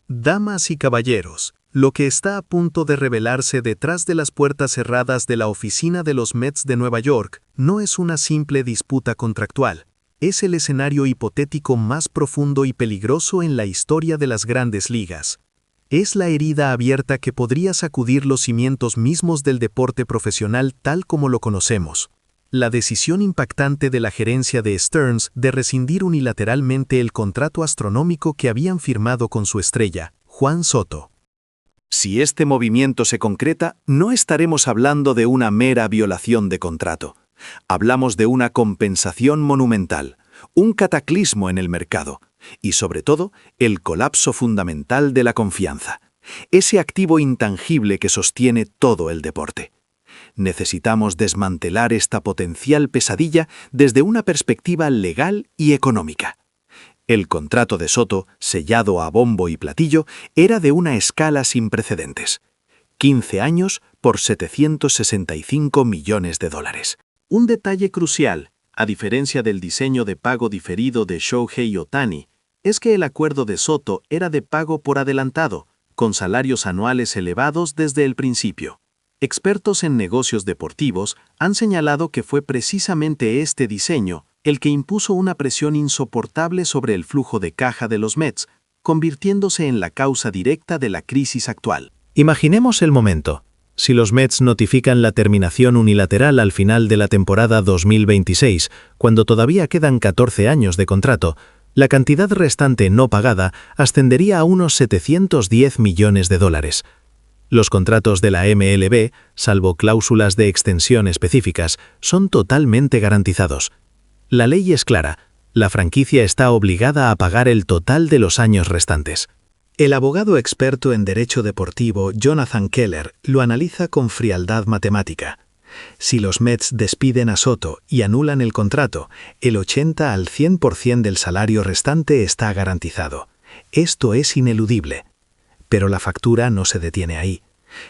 Damas y caballeros, lo que está a punto de revelarse detrás de las puertas cerradas de la oficina de los Mets de Nueva York no es una simple disputa contractual. Es el escenario hipotético más profundo y peligroso en la historia de las grandes ligas. Es la herida abierta que podría sacudir los cimientos mismos del deporte profesional tal como lo conocemos. La decisión impactante de la gerencia de Stearns de rescindir unilateralmente el contrato astronómico que habían firmado con su estrella, Juan Soto. Si este movimiento se concreta, no estaremos hablando de una mera violación de contrato. Hablamos de una compensación monumental, un cataclismo en el mercado y, sobre todo, el colapso fundamental de la confianza, ese activo intangible que sostiene todo el deporte. Necesitamos desmantelar esta potencial pesadilla desde una perspectiva legal y económica. El contrato de Soto, sellado a bombo y platillo, era de una escala sin precedentes. 15 años por $765 millones. Un detalle crucial, a diferencia del diseño de pago diferido de Shohei Ohtani, es que el acuerdo de Soto era de pago por adelantado, con salarios anuales elevados desde el principio. Expertos en negocios deportivos han señalado que fue precisamente este diseño el que impuso una presión insoportable sobre el flujo de caja de los Mets, convirtiéndose en la causa directa de la crisis actual. Imaginemos el momento. Si los Mets notifican la terminación unilateral al final de la temporada 2026, cuando todavía quedan 14 años de contrato, la cantidad restante no pagada ascendería a unos $710 millones. Los contratos de la MLB, salvo cláusulas de extensión específicas, son totalmente garantizados. La ley es clara, la franquicia está obligada a pagar el total de los años restantes. El abogado experto en derecho deportivo Jonathan Keller lo analiza con frialdad matemática. Si los Mets despiden a Soto y anulan el contrato, el 80 al 100% del salario restante está garantizado. Esto es ineludible. Pero la factura no se detiene ahí.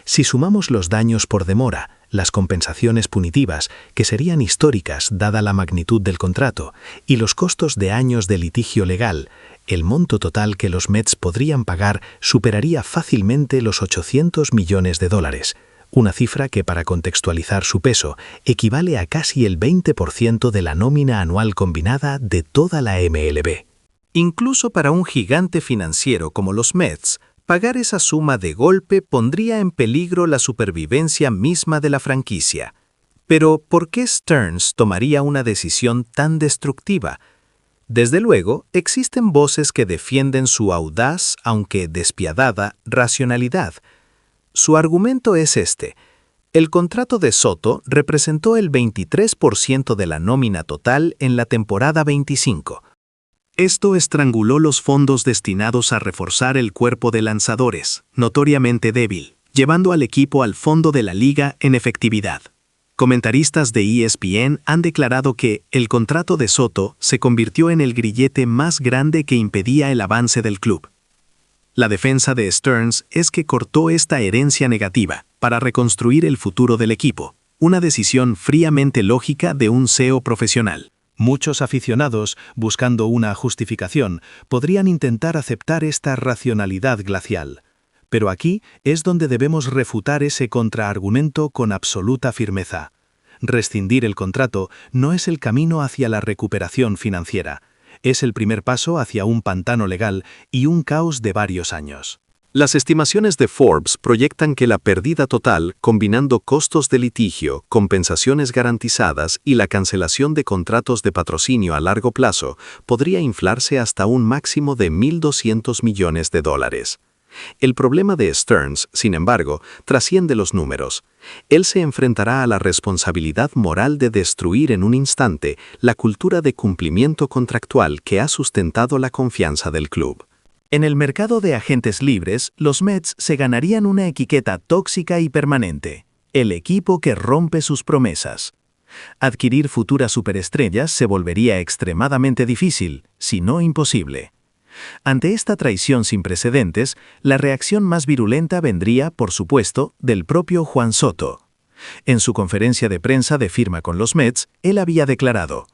Si sumamos los daños por demora, las compensaciones punitivas, que serían históricas dada la magnitud del contrato, y los costos de años de litigio legal, el monto total que los Mets podrían pagar superaría fácilmente los $800 millones, una cifra que, para contextualizar su peso, equivale a casi el 20% de la nómina anual combinada de toda la MLB. Incluso para un gigante financiero como los Mets, pagar esa suma de golpe pondría en peligro la supervivencia misma de la franquicia. Pero, ¿por qué Stearns tomaría una decisión tan destructiva? Desde luego, existen voces que defienden su audaz, aunque despiadada, racionalidad. Su argumento es este: el contrato de Soto representó el 23% de la nómina total en la temporada 25. Esto estranguló los fondos destinados a reforzar el cuerpo de lanzadores, notoriamente débil, llevando al equipo al fondo de la liga en efectividad. Comentaristas de ESPN han declarado que el contrato de Soto se convirtió en el grillete más grande que impedía el avance del club. La defensa de Stearns es que cortó esta herencia negativa para reconstruir el futuro del equipo, una decisión fríamente lógica de un CEO profesional. Muchos aficionados, buscando una justificación, podrían intentar aceptar esta racionalidad glacial. Pero aquí es donde debemos refutar ese contraargumento con absoluta firmeza. Rescindir el contrato no es el camino hacia la recuperación financiera. Es el primer paso hacia un pantano legal y un caos de varios años. Las estimaciones de Forbes proyectan que la pérdida total, combinando costos de litigio, compensaciones garantizadas y la cancelación de contratos de patrocinio a largo plazo, podría inflarse hasta un máximo de $1.200 millones. El problema de Stearns, sin embargo, trasciende los números. Él se enfrentará a la responsabilidad moral de destruir en un instante la cultura de cumplimiento contractual que ha sustentado la confianza del club. En el mercado de agentes libres, los Mets se ganarían una etiqueta tóxica y permanente: el equipo que rompe sus promesas. Adquirir futuras superestrellas se volvería extremadamente difícil, si no imposible. Ante esta traición sin precedentes, la reacción más virulenta vendría, por supuesto, del propio Juan Soto. En su conferencia de prensa de firma con los Mets, él había declarado: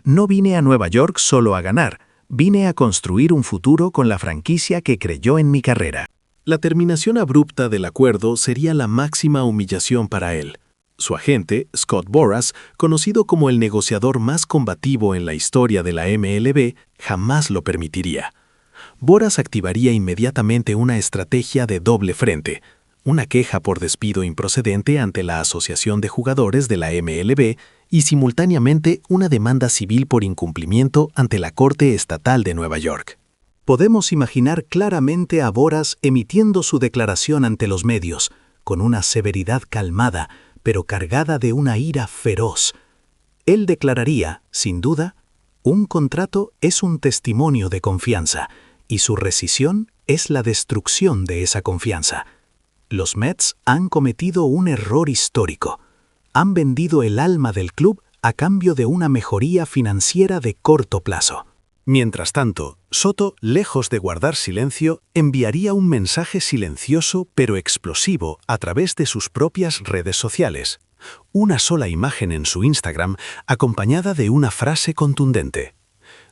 «No vine a Nueva York solo a ganar, Vine a construir un futuro con la franquicia que creyó en mi carrera. La terminación abrupta del acuerdo sería la máxima humillación para él. Su agente, Scott Boras, conocido como el negociador más combativo en la historia de la MLB, jamás lo permitiría. Boras activaría inmediatamente una estrategia de doble frente, una queja por despido improcedente ante la Asociación de Jugadores de la MLB y simultáneamente una demanda civil por incumplimiento ante la Corte Estatal de Nueva York. Podemos imaginar claramente a Boras emitiendo su declaración ante los medios, con una severidad calmada, pero cargada de una ira feroz. Él declararía, sin duda, un contrato es un testimonio de confianza, y su rescisión es la destrucción de esa confianza. Los Mets han cometido un error histórico. Han vendido el alma del club a cambio de una mejoría financiera de corto plazo. Mientras tanto, Soto, lejos de guardar silencio, enviaría un mensaje silencioso pero explosivo a través de sus propias redes sociales. Una sola imagen en su Instagram acompañada de una frase contundente.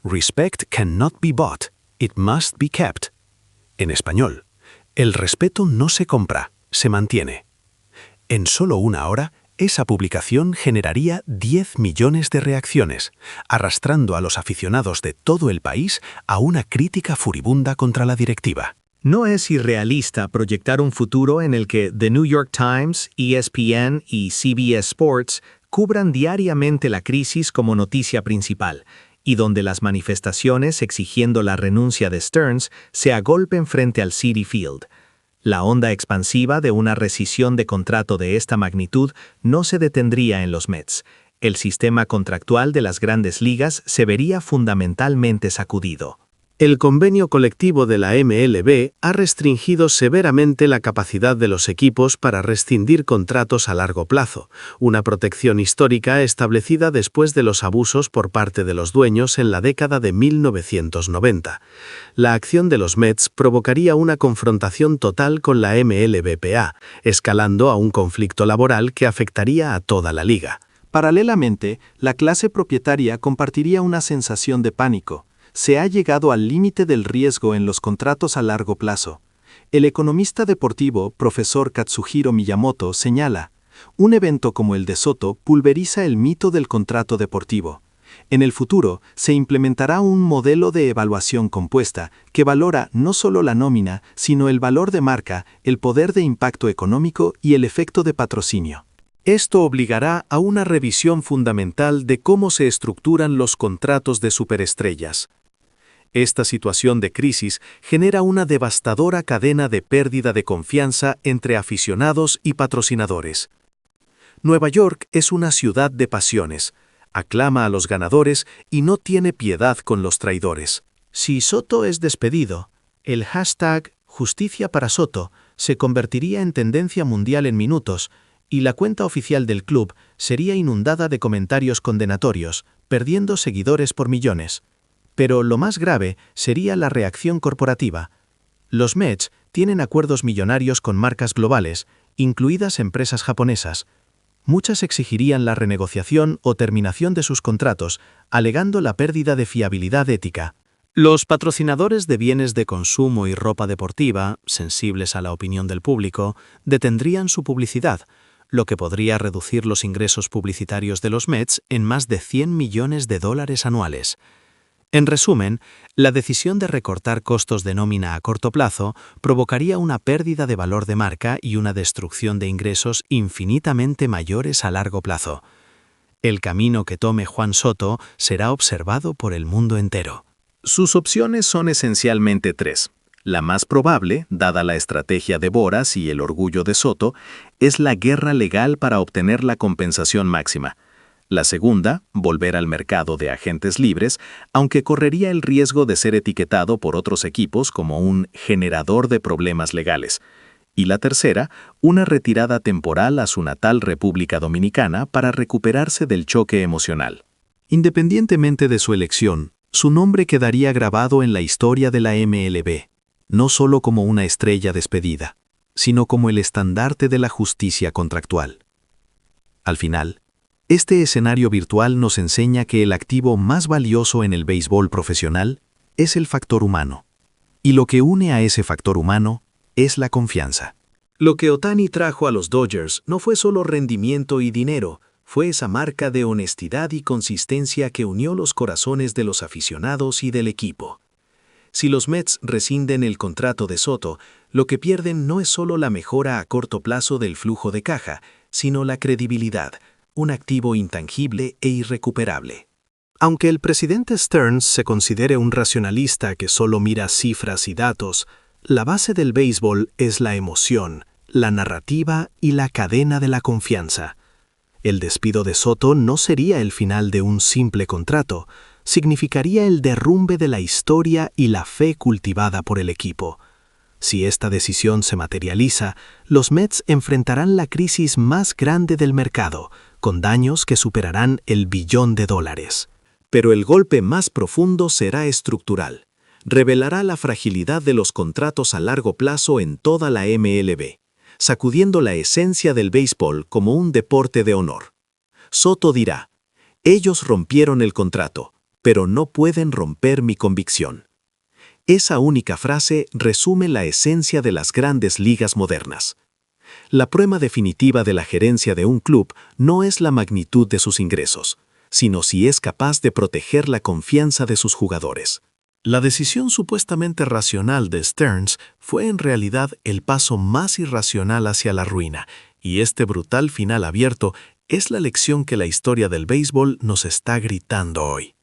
Respect cannot be bought, it must be kept. En español, el respeto no se compra, se mantiene. En solo una hora, esa publicación generaría 10 millones de reacciones, arrastrando a los aficionados de todo el país a una crítica furibunda contra la directiva. No es irrealista proyectar un futuro en el que The New York Times, ESPN y CBS Sports cubran diariamente la crisis como noticia principal, y donde las manifestaciones exigiendo la renuncia de Stearns se agolpen frente al Citi Field. La onda expansiva de una rescisión de contrato de esta magnitud no se detendría en los Mets. El sistema contractual de las grandes ligas se vería fundamentalmente sacudido. El convenio colectivo de la MLB ha restringido severamente la capacidad de los equipos para rescindir contratos a largo plazo, una protección histórica establecida después de los abusos por parte de los dueños en la década de 1990. La acción de los Mets provocaría una confrontación total con la MLBPA, escalando a un conflicto laboral que afectaría a toda la liga. Paralelamente, la clase propietaria compartiría una sensación de pánico. Se ha llegado al límite del riesgo en los contratos a largo plazo. El economista deportivo, profesor Katsuhiro Miyamoto, señala, un evento como el de Soto pulveriza el mito del contrato deportivo. En el futuro, se implementará un modelo de evaluación compuesta que valora no solo la nómina, sino el valor de marca, el poder de impacto económico y el efecto de patrocinio. Esto obligará a una revisión fundamental de cómo se estructuran los contratos de superestrellas. Esta situación de crisis genera una devastadora cadena de pérdida de confianza entre aficionados y patrocinadores. Nueva York es una ciudad de pasiones, aclama a los ganadores y no tiene piedad con los traidores. Si Soto es despedido, el hashtag Justicia para Soto se convertiría en tendencia mundial en minutos y la cuenta oficial del club sería inundada de comentarios condenatorios, perdiendo seguidores por millones. Pero lo más grave sería la reacción corporativa. Los Mets tienen acuerdos millonarios con marcas globales, incluidas empresas japonesas. Muchas exigirían la renegociación o terminación de sus contratos, alegando la pérdida de fiabilidad ética. Los patrocinadores de bienes de consumo y ropa deportiva, sensibles a la opinión del público, detendrían su publicidad, lo que podría reducir los ingresos publicitarios de los Mets en más de $100 millones anuales. En resumen, la decisión de recortar costos de nómina a corto plazo provocaría una pérdida de valor de marca y una destrucción de ingresos infinitamente mayores a largo plazo. El camino que tome Juan Soto será observado por el mundo entero. Sus opciones son esencialmente tres. La más probable, dada la estrategia de Boras y el orgullo de Soto, es la guerra legal para obtener la compensación máxima. La segunda, volver al mercado de agentes libres, aunque correría el riesgo de ser etiquetado por otros equipos como un generador de problemas legales. Y la tercera, una retirada temporal a su natal República Dominicana para recuperarse del choque emocional. Independientemente de su elección, su nombre quedaría grabado en la historia de la MLB, no solo como una estrella despedida, sino como el estandarte de la justicia contractual. Al final, este escenario virtual nos enseña que el activo más valioso en el béisbol profesional es el factor humano. Y lo que une a ese factor humano es la confianza. Lo que Ohtani trajo a los Dodgers no fue solo rendimiento y dinero, fue esa marca de honestidad y consistencia que unió los corazones de los aficionados y del equipo. Si los Mets rescinden el contrato de Soto, lo que pierden no es solo la mejora a corto plazo del flujo de caja, sino la credibilidad, un activo intangible e irrecuperable. Aunque el presidente Stearns se considere un racionalista que solo mira cifras y datos, la base del béisbol es la emoción, la narrativa y la cadena de la confianza. El despido de Soto no sería el final de un simple contrato, significaría el derrumbe de la historia y la fe cultivada por el equipo. Si esta decisión se materializa, los Mets enfrentarán la crisis más grande del mercado, con daños que superarán el $1 billón. Pero el golpe más profundo será estructural. Revelará la fragilidad de los contratos a largo plazo en toda la MLB, sacudiendo la esencia del béisbol como un deporte de honor. Soto dirá, ellos rompieron el contrato, pero no pueden romper mi convicción. Esa única frase resume la esencia de las grandes ligas modernas. La prueba definitiva de la gerencia de un club no es la magnitud de sus ingresos, sino si es capaz de proteger la confianza de sus jugadores. La decisión supuestamente racional de Stearns fue en realidad el paso más irracional hacia la ruina, y este brutal final abierto es la lección que la historia del béisbol nos está gritando hoy.